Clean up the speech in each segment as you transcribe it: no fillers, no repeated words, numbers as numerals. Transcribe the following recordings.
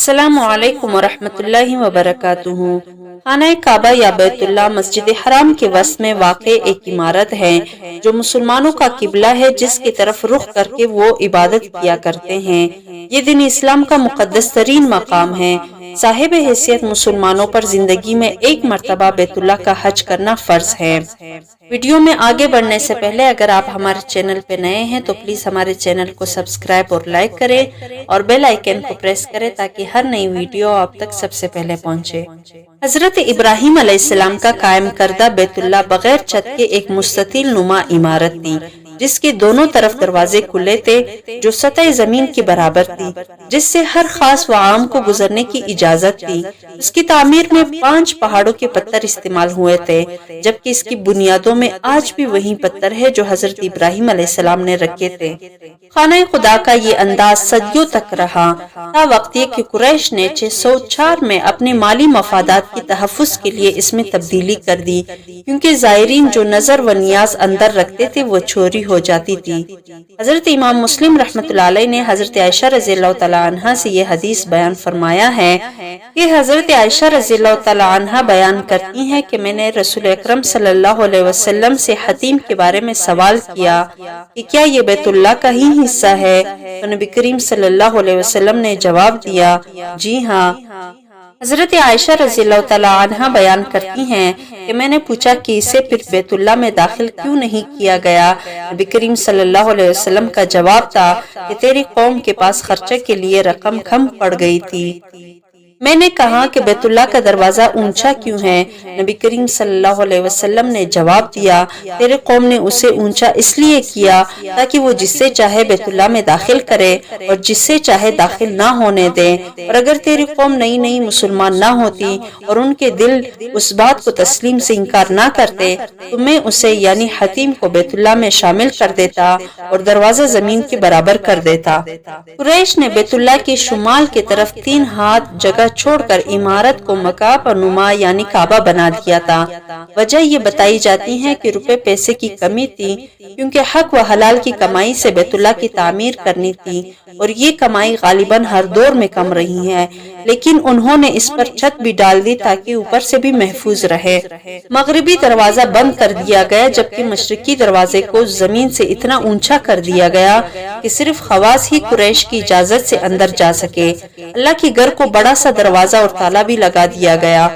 السلام علیکم ورحمۃ اللہ وبرکاتہ۔ خانہ کعبہ یا بیت اللہ مسجد حرام کے وسط میں واقع ایک عمارت ہے جو مسلمانوں کا قبلہ ہے، جس کی طرف رخ کر کے وہ عبادت کیا کرتے ہیں۔ یہ دین اسلام کا مقدس ترین مقام ہے۔ صاحب حیثیت مسلمانوں پر زندگی میں ایک مرتبہ بیت اللہ کا حج کرنا فرض ہے۔ ویڈیو میں آگے بڑھنے سے پہلے اگر آپ ہمارے چینل پہ نئے ہیں تو پلیز ہمارے چینل کو سبسکرائب اور لائک کریں اور بیل آئیکن کو پریس کریں تاکہ ہر نئی ویڈیو آپ تک سب سے پہلے پہنچے۔ حضرت ابراہیم علیہ السلام کا قائم کردہ بیت اللہ بغیر چھت کے ایک مستطیل نما عمارت تھی، جس کے دونوں طرف دروازے کھلے تھے جو سطح زمین کے برابر تھی، جس سے ہر خاص و عام کو گزرنے کی اجازت تھی۔ اس کی تعمیر میں 5 پہاڑوں کے پتھر استعمال ہوئے تھے، جبکہ اس کی بنیادوں میں آج بھی وہی پتھر ہے جو حضرت ابراہیم علیہ السلام نے رکھے تھے۔ خانہ خدا کا یہ انداز صدیوں تک رہا، تا وقت یہ کہ قریش نے 604 میں اپنے مالی مفادات کی تحفظ کے لیے اس میں تبدیلی کر دی، کیونکہ زائرین جو نظر و نیاز اندر رکھتے تھے وہ چوری ہو جاتی تھی۔ حضرت امام مسلم رحمۃ اللہ علیہ نے حضرت عائشہ رضی اللہ تعالی عنہا سے یہ حدیث بیان فرمایا ہے کہ حضرت عائشہ رضی اللہ تعالی عنہا بیان کرتی ہیں کہ میں نے رسول اکرم صلی اللہ علیہ وسلم سے حتیم کے بارے میں سوال کیا کہ کیا یہ بیت اللہ کا ہی حصہ ہے؟ تو نبی کریم صلی اللہ علیہ وسلم نے جواب دیا، جی ہاں۔ حضرت عائشہ رضی اللہ تعالی عنہا بیان کرتی ہیں کہ میں نے پوچھا کہ اسے پھر بیت اللہ میں داخل کیوں نہیں کیا گیا؟ نبی کریم صلی اللہ علیہ وسلم کا جواب تھا کہ تیری قوم کے پاس خرچے کے لیے رقم کم پڑ گئی تھی۔ میں نے کہا کہ بیت اللہ کا دروازہ اونچا کیوں ہے؟ نبی کریم صلی اللہ علیہ وسلم نے جواب دیا، تیرے قوم نے اسے اونچا اس لیے کیا تاکہ وہ جس سے چاہے بیت اللہ میں داخل کرے اور جس سے چاہے داخل نہ ہونے دے، اور اگر تیری قوم نئی مسلمان نہ ہوتی اور ان کے دل اس بات کو تسلیم سے انکار نہ کرتے تو میں اسے یعنی حتیم کو بیت اللہ میں شامل کر دیتا اور دروازہ زمین کے برابر کر دیتا۔ قریش نے بیت اللہ کے شمال کی طرف 3 ہاتھ جگہ چھوڑ کر عمارت کو مکعب اور نما یعنی کعبہ بنا دیا تھا۔ وجہ یہ بتائی جاتی ہے کہ روپے پیسے کی کمی تھی، کیونکہ حق و حلال کی کمائی سے بیت اللہ کی تعمیر کرنی تھی اور یہ کمائی غالباً ہر دور میں کم رہی ہے، لیکن انہوں نے اس پر چھت بھی ڈال دی تاکہ اوپر سے بھی محفوظ رہے۔ مغربی دروازہ بند کر دیا گیا، جبکہ مشرقی دروازے کو زمین سے اتنا اونچا کر دیا گیا کہ صرف خواص ہی قریش کی اجازت سے اندر جا سکے۔ اللہ کے گھر کو بڑا سا دروازہ اور تالا بھی لگا دیا گیا،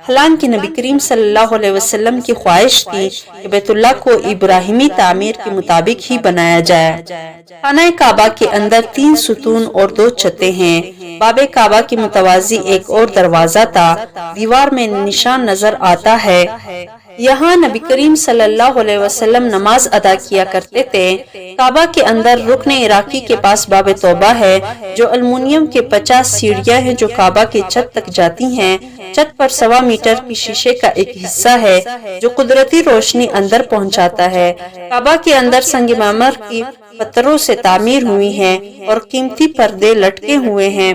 حالانکہ نبی کریم صلی اللہ علیہ وسلم کی خواہش تھی کہ بیت اللہ کو ابراہیمی تعمیر کے مطابق ہی بنایا جائے۔ خانہ کعبہ کے اندر 3 ستون اور 2 چھتیں ہیں۔ باب کعبہ کے متوازی ایک اور دروازہ تھا، دیوار میں نشان نظر آتا ہے۔ یہاں نبی کریم صلی اللہ علیہ وسلم نماز ادا کیا کرتے تھے۔ کعبہ کے اندر رکن عراقی کے پاس باب توبہ ہے، جو المونیم کے 50 سیڑھیاں ہیں جو کعبہ کی چھت تک جاتی ہیں۔ چھت پر 1.25 میٹر کی شیشے کا ایک حصہ ہے جو قدرتی روشنی اندر پہنچاتا ہے۔ کعبہ کے اندر سنگ مرمر کی پتھروں سے تعمیر ہوئی ہے اور قیمتی پردے لٹکے ہوئے ہیں،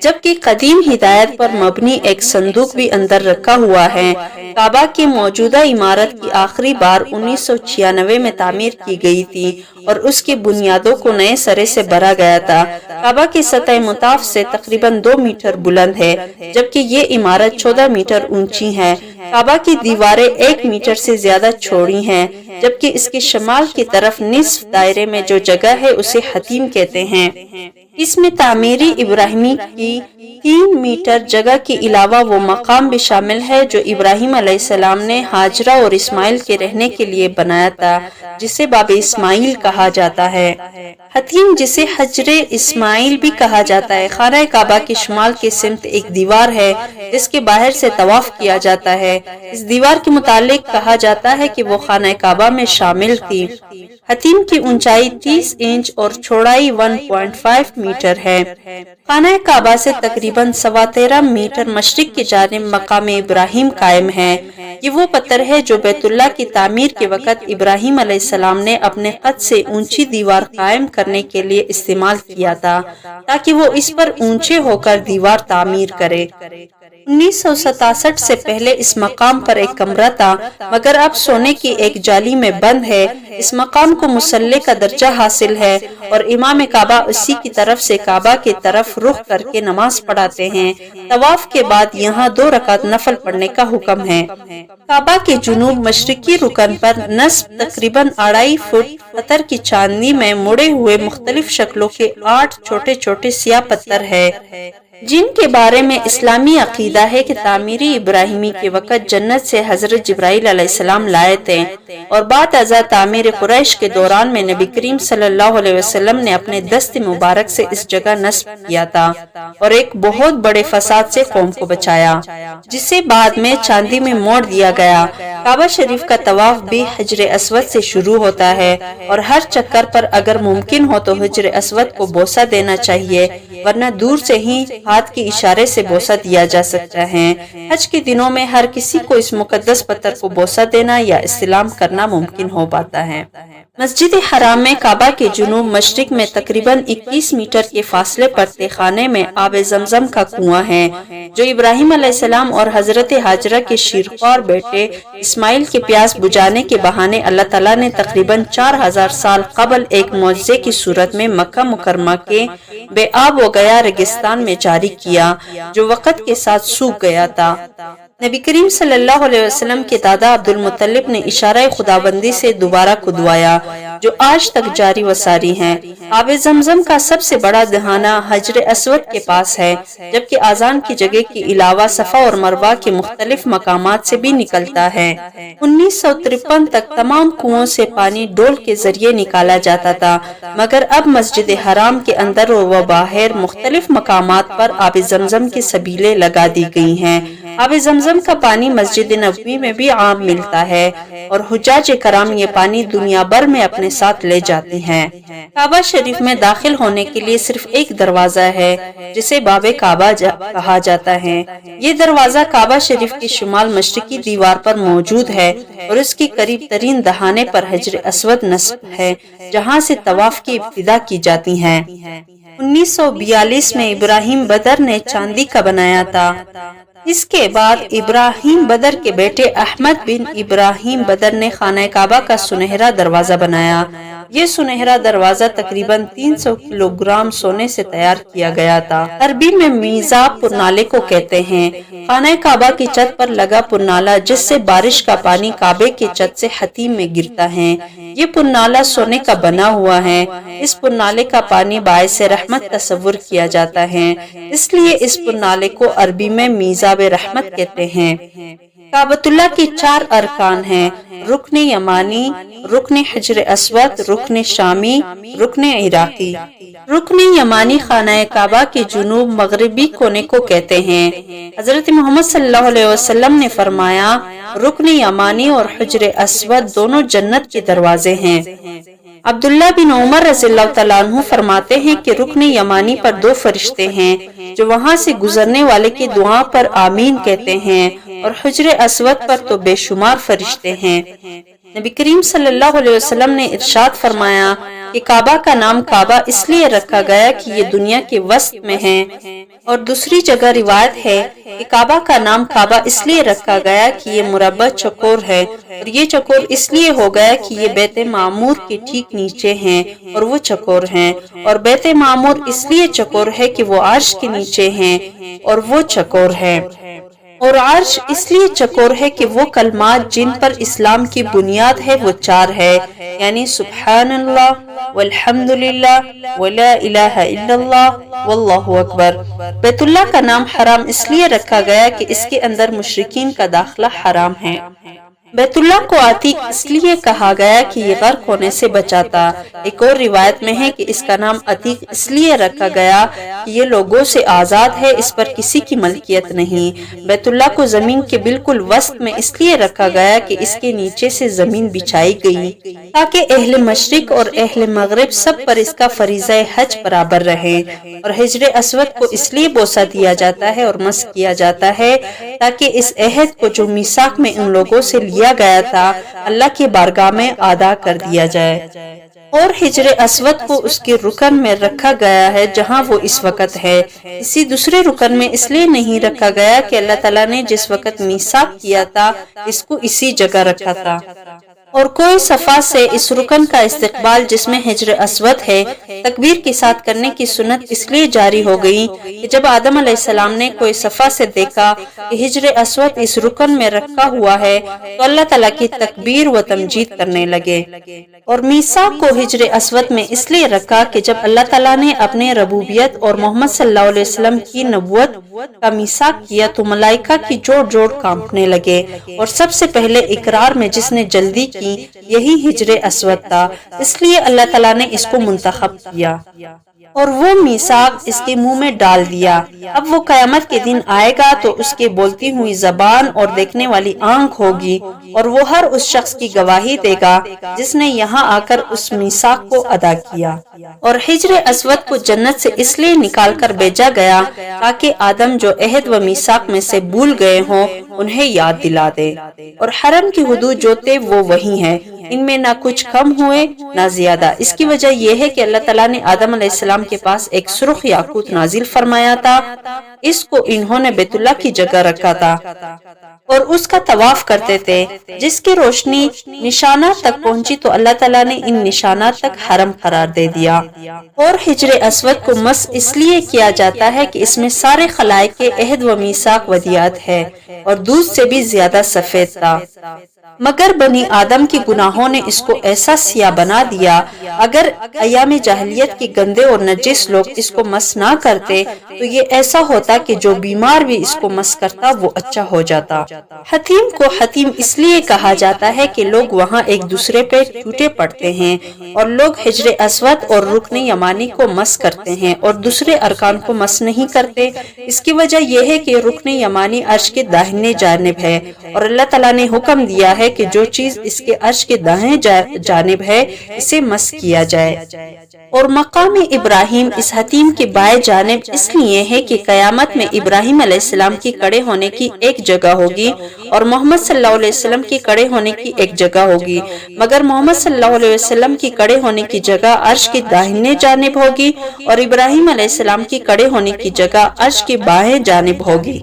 جبکہ قدیم ہدایت پر مبنی ایک صندوق بھی اندر رکھا ہوا ہے۔ کعبہ کی موجودہ عمارت کی آخری بار 1996 میں تعمیر کی گئی تھی اور اس کی بنیادوں کو نئے سرے سے بھرا گیا تھا۔ کعبہ کی سطح مطاف سے تقریباً 2 میٹر بلند ہے، جبکہ یہ عمارت 14 میٹر اونچی ہے۔ کعبہ کی دیواریں 1 میٹر سے زیادہ چوڑی ہیں، جبکہ اس کے شمال کی طرف نصف دائرے میں جو جگہ ہے اسے حتیم کہتے ہیں۔ اس میں تعمیری ابراہیمی کی 3 میٹر جگہ کے علاوہ وہ مقام بھی شامل ہے جو ابراہیم علیہ السلام نے ہاجرہ اور اسماعیل کے رہنے کے لیے بنایا تھا، جسے باب اسماعیل کہا جاتا ہے۔ حتیم جسے حجر اسماعیل بھی کہا جاتا ہے۔ خانہ کعبہ کے شمال کی سمت ایک دیوار ہے جس کے باہر سے طواف کیا جاتا ہے۔ اس دیوار کے متعلق کہا جاتا ہے کہ وہ خانہ کعبہ میں شامل تھی۔ حتیم کی اونچائی 30 انچ اور چوڑائی 1.5 میٹر ہے۔ خانہ کعبہ سے تقریباً 13.25 میٹر مشرق کی جانب مقام ابراہیم قائم ہے۔ یہ وہ پتھر ہے جو بیت اللہ کی تعمیر کے وقت ابراہیم علیہ السلام نے اپنے قد سے اونچی دیوار قائم کرنے کے لیے استعمال کیا تھا، تاکہ وہ اس پر اونچے ہو کر دیوار تعمیر کرے۔ 1967 سے پہلے اس مقام پر ایک کمرہ تھا، مگر اب سونے کی ایک جالی میں بند ہے۔ اس مقام کو مصلی کا درجہ حاصل ہے اور امام کعبہ اسی کی طرف سے کعبہ کی طرف رخ کر کے نماز پڑھاتے ہیں۔ طواف کے بعد یہاں 2 رکعت نفل پڑھنے کا حکم ہے۔ کعبہ کے جنوب مشرقی رکن پر نصب تقریباً 2.5 فٹ پتھر کی چاندنی میں مڑے ہوئے مختلف شکلوں کے 8 چھوٹے چھوٹے سیاہ پتھر ہے، جن کے بارے میں اسلامی عقیدہ ہے کہ تعمیر ابراہیمی کے وقت جنت سے حضرت جبرائیل علیہ السلام لائے تھے اور بعد ازاں تعمیر قریش کے دوران میں نبی کریم صلی اللہ علیہ وسلم نے اپنے دست مبارک سے اس جگہ نصب کیا تھا اور ایک بہت بڑے فساد سے قوم کو بچایا، جسے بعد میں چاندی میں موڑ دیا گیا۔ کعبہ شریف کا طواف بھی حجر اسود سے شروع ہوتا ہے اور ہر چکر پر اگر ممکن ہو تو حجر اسود کو بوسہ دینا چاہیے، ورنہ دور سے ہی ہاتھ کے اشارے سے بوسہ دیا جا سکتا ہے۔ حج کے دنوں میں ہر کسی کو اس مقدس پتھر کو بوسہ دینا یا استلام کرنا ممکن ہو پاتا ہے۔ مسجد حرام میں کعبہ کے جنوب مشرق میں تقریباً 21 میٹر کے فاصلے پر تہہ خانے میں آب زمزم کا کنواں ہے، جو ابراہیم علیہ السلام اور حضرت ہاجرہ کے شیرخوار بیٹے اسماعیل کے پیاس بجھانے کے بہانے اللہ تعالیٰ نے تقریباً 4000 سال قبل ایک معجزے کی صورت میں مکہ مکرمہ کے بے آب و گیا ریگستان میں جاری کیا، جو وقت کے ساتھ سوکھ گیا تھا۔ نبی کریم صلی اللہ علیہ وسلم کے دادا عبد المطلب نے اشارہ خداوندی سے دوبارہ کھدوایا، جو آج تک جاری و ساری ہیں۔ آب زمزم کا سب سے بڑا دہانہ حجر اسود کے پاس ہے، جبکہ آذان کی جگہ کے علاوہ صفا اور مروہ کے مختلف مقامات سے بھی نکلتا ہے۔ 1953 تک تمام کنووں سے پانی ڈول کے ذریعے نکالا جاتا تھا، مگر اب مسجد حرام کے اندر و باہر مختلف مقامات پر آب زمزم کی سبیلیں لگا دی گئی ہیں۔ آب زمزم کا پانی مسجد نبوی میں بھی عام ملتا ہے اور حجاج کرام یہ پانی دنیا بھر میں اپنے ساتھ لے جاتے ہیں۔ کعبہ شریف میں داخل ہونے کے لیے صرف ایک دروازہ ہے، جسے باب کعبہ کہا جاتا ہے۔ یہ دروازہ کعبہ شریف کی شمال مشرقی دیوار پر موجود ہے اور اس کے قریب ترین دہانے پر حجر اسود نصب ہے، جہاں سے طواف کی ابتدا کی جاتی ہے۔ 1942 میں ابراہیم بدر نے چاندی کا بنایا تھا۔ اس کے بعد ابراہیم بدر کے بیٹے احمد بن ابراہیم بدر نے خانہ کعبہ کا سنہرا دروازہ بنایا۔ یہ سنہرا دروازہ تقریباً 300 کلو گرام سونے سے تیار کیا گیا تھا۔ عربی میں میزاب پرنالے کو کہتے ہیں۔ خانہ کعبہ کی چھت پر لگا پرنالہ، جس سے بارش کا پانی کعبے کی چھت سے حتیم میں گرتا ہے، یہ پرنالہ سونے کا بنا ہوا ہے۔ اس پرنالے کا پانی باعث رحمت تصور کیا جاتا ہے، اس لیے اس پرنالے کو عربی میں میزاب رحمت کہتے ہیں۔ کعبۃ اللہ کی 4 ارکان ہیں: رکن یمانی، رکن حجر اسود، رکن شامی، رکن عراقی۔ رکن یمانی خانہ کعبہ کے جنوب مغربی کونے کو کہتے ہیں۔ حضرت محمد صلی اللہ علیہ وسلم نے فرمایا، رکن یمانی اور حجر اسود دونوں جنت کے دروازے ہیں۔ عبداللہ بن عمر رضی اللہ تعالیٰ عنہ فرماتے ہیں کہ رکن یمانی پر 2 فرشتے ہیں، جو وہاں سے گزرنے والے کی دعا پر آمین کہتے ہیں، اور حجر اسود پر تو بے شمار فرشتے ہیں۔ نبی کریم صلی اللہ علیہ وسلم نے ارشاد فرمایا کہ کعبہ کا نام کعبہ اس لیے رکھا گیا کہ یہ دنیا کے وسط میں ہے، اور دوسری جگہ روایت ہے کہ کعبہ کا نام کعبہ اس لیے رکھا گیا کہ یہ مربع چکور ہے، اور یہ چکور اس لیے ہو گیا کہ یہ بیت معمور کے ٹھیک نیچے ہیں اور وہ چکور ہیں، اور بیت معمور اس لیے چکور ہے کہ وہ عرش کے نیچے ہیں اور وہ چکور ہے، اور عرش اس لیے چکور ہے کہ وہ کلمات جن پر اسلام کی بنیاد ہے وہ 4 ہے، یعنی سبحان اللہ والحمدللہ ولا الہ الا اللہ واللہ اکبر۔ بیت اللہ کا نام حرام اس لیے رکھا گیا کہ اس کے اندر مشرکین کا داخلہ حرام ہے۔ بیت اللہ کو عتیق اس لیے کہا گیا کہ یہ غرق ہونے سے بچاتا۔ ایک اور روایت میں ہے کہ اس کا نام عتیق اس لیے رکھا گیا کہ یہ لوگوں سے آزاد ہے، اس پر کسی کی ملکیت نہیں۔ بیت اللہ کو زمین کے بالکل وسط میں اس لیے رکھا گیا کہ اس کے نیچے سے زمین بچھائی گئی تاکہ اہل مشرق اور اہل مغرب سب پر اس کا فریضہ حج برابر رہے، اور حجر اسود کو اس لیے بوسہ دیا جاتا ہے اور مس کیا جاتا ہے تاکہ اس عہد کو جو میثاق میں ان لوگوں سے لیا گیا تھا اللہ کی بارگاہ میں ادا کر دیا جائے۔ اور حجر اسود کو اس کے رکن میں رکھا گیا ہے جہاں وہ اس وقت ہے، کسی دوسرے رکن میں اس لیے نہیں رکھا گیا کہ اللہ تعالیٰ نے جس وقت میثاق کیا تھا اس کو اسی جگہ رکھا تھا۔ اور کوئی صفا سے اس رکن کا استقبال جس میں حجر اسود ہے تکبیر کے ساتھ کرنے کی سنت اس لیے جاری ہو گئی کہ جب آدم علیہ السلام نے کوئی صفا سے دیکھا کہ حجر اسود اس رکن میں رکھا ہوا ہے تو اللہ تعالیٰ کی تکبیر و تمجید کرنے لگے۔ اور میثاق کو حجر اسود میں اس لیے رکھا کہ جب اللہ تعالیٰ نے اپنے ربوبیت اور محمد صلی اللہ علیہ وسلم کی نبوت کا میثاق کیا تو ملائکہ کی جوڑ جوڑ کانپنے لگے، اور سب سے پہلے اقرار میں جس نے جلدی کی یہی حجر اسود تھا، اس لیے اللہ تعالیٰ نے اس کو منتخب کیا اور وہ میثاق اس کے منہ میں ڈال دیا۔ اب وہ قیامت کے دن آئے گا تو اس کے بولتی ہوئی زبان اور دیکھنے والی آنکھ ہوگی، اور وہ ہر اس شخص کی گواہی دے گا جس نے یہاں آ کر اس میثاق کو ادا کیا۔ اور حجر اسود کو جنت سے اس لیے نکال کر بھیجا گیا تاکہ آدم جو عہد و میثاق میں سے بھول گئے ہوں انہیں یاد دلا دے، اور حرم کی حدود جو تھے وہ وہی ہیں، ان میں نہ کچھ کم ہوئے نہ زیادہ۔ اس کی وجہ یہ ہے کہ اللہ تعالیٰ نے آدم علیہ السلام کے پاس ایک سرخ یاقوت نازل فرمایا تھا، اس کو انہوں نے بیت اللہ کی جگہ رکھا تھا اور اس کا طواف کرتے تھے، جس کی روشنی نشانات تک پہنچی تو اللہ تعالیٰ نے ان نشانات تک حرم قرار دے دیا۔ اور حجر اسود کو مس اس لیے کیا جاتا ہے کہ اس میں سارے خلائق کے عہد و میثاق ودیعت ہے اور دودھ سے بھی زیادہ سفید تھا، مگر بنی آدم کی گناہوں نے اس کو ایسا سیاہ بنا دیا۔ اگر ایام جاہلیت کے گندے اور نجس لوگ اس کو مس نہ کرتے تو یہ ایسا ہوتا کہ جو بیمار بھی اس کو مس کرتا وہ اچھا ہو جاتا۔ حتیم کو حتیم اس لیے کہا جاتا ہے کہ لوگ وہاں ایک دوسرے پہ ٹوٹے پڑتے ہیں، اور لوگ حجر اسود اور رکن یمانی کو مس کرتے ہیں اور دوسرے ارکان کو مس نہیں کرتے۔ اس کی وجہ یہ ہے کہ رکن یمانی عرش کے داہنے جانب ہے، اور اللہ تعالیٰ نے حکم دیا ہے کہ جو چیز اس کے عرش کے دائیں جانب ہے اسے مس کیا جائے۔ اور مقام ابراہیم اس حتیم کے بائیں جانب اس لیے ہے کہ قیامت میں ابراہیم علیہ السلام کی کھڑے ہونے کی ایک جگہ ہوگی اور محمد صلی اللہ علیہ وسلم کی کھڑے ہونے کی ایک جگہ ہوگی، مگر محمد صلی اللہ علیہ وسلم کی کھڑے ہونے کی جگہ عرش کے داہنے جانب ہوگی اور ابراہیم علیہ السلام کی کھڑے ہونے کی جگہ عرش کے بائیں جانب ہوگی۔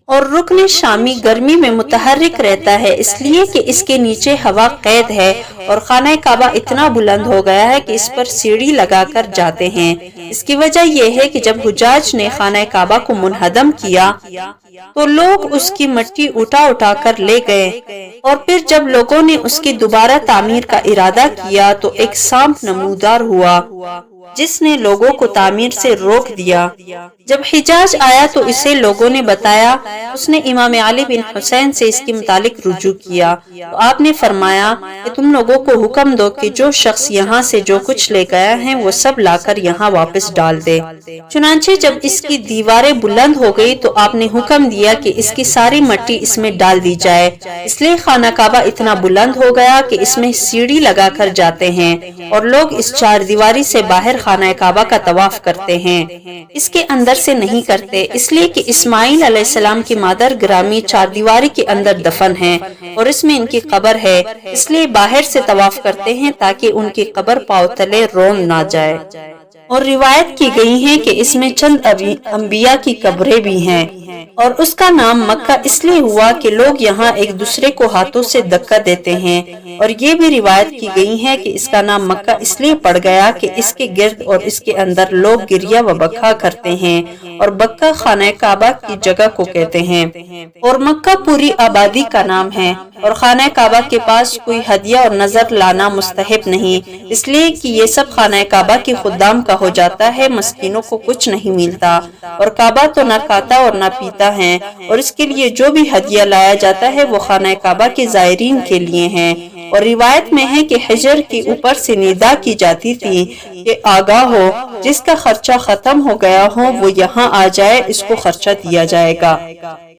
اور رکن شامی گرمی میں متحرک رہتا ہے اس لیے کہ اس کے نیچے ہوا قید ہے، اور خانہ کعبہ اتنا بلند ہو گیا ہے کہ اس پر سیڑھی لگا کر جاتے ہیں۔ اس کی وجہ یہ ہے کہ جب حجاج نے خانہ کعبہ کو منہدم کیا تو لوگ اس کی مٹی اٹھا کر لے گئے، اور پھر جب لوگوں نے اس کی دوبارہ تعمیر کا ارادہ کیا تو ایک سانپ نمودار ہوا جس نے لوگوں کو تعمیر سے روک دیا۔ جب حجاج آیا تو اسے لوگوں نے بتایا، اس نے امام علی بن حسین سے اس کے متعلق رجوع کیا تو آپ نے فرمایا کہ تم لوگوں کو حکم دو کہ جو شخص یہاں سے جو کچھ لے گیا ہے وہ سب لا کر یہاں واپس ڈال دے۔ چنانچہ جب اس کی دیواریں بلند ہو گئی تو آپ نے حکم دیا کہ اس کی ساری مٹی اس میں ڈال دی جائے، اس لیے خانہ کعبہ اتنا بلند ہو گیا کہ اس میں سیڑھی لگا کر جاتے ہیں اور لوگ اس چار دیواری سے باہر خانہ کعبہ کا طواف کرتے ہیں، اس کے اندر سے نہیں کرتے، اس لیے کہ اسماعیل علیہ السلام کی مادر گرامی چار دیواری کے اندر دفن ہے اور اس میں ان کی قبر ہے، اس لیے باہر سے طواف کرتے ہیں تاکہ ان کی قبر پاؤں تلے رون نہ جائے۔ اور روایت کی گئی ہے کہ اس میں چند انبیاء کی قبریں بھی ہیں، اور اس کا نام مکہ اس لیے ہوا کہ لوگ یہاں ایک دوسرے کو ہاتھوں سے دھکا دیتے ہیں، اور یہ بھی روایت کی گئی ہے کہ اس کا نام مکہ اس لیے پڑ گیا کہ اس کے گرد اور اس کے اندر لوگ گریہ و بکا کرتے ہیں، اور بکا خانہ کعبہ کی جگہ کو کہتے ہیں، اور مکہ پوری آبادی کا نام ہے، اور خانہ کعبہ کے پاس کوئی ہدیہ اور نظر لانا مستحب نہیں، اس لیے کہ یہ سب خانہ کعبہ کے خدام کا ہو جاتا ہے، مسکینوں کو کچھ نہیں ملتا، اور کعبہ تو نہ کھاتا اور نہ پیتا ہے، اور اس کے لیے جو بھی ہدیہ لایا جاتا ہے وہ خانہ کعبہ کے زائرین کے لیے ہیں۔ اور روایت میں ہے کہ حجر کے اوپر سے ندا کی جاتی تھی کہ آگاہ ہو، جس کا خرچہ ختم ہو گیا ہو وہ یہاں آ جائے، اس کو خرچہ دیا جائے گا۔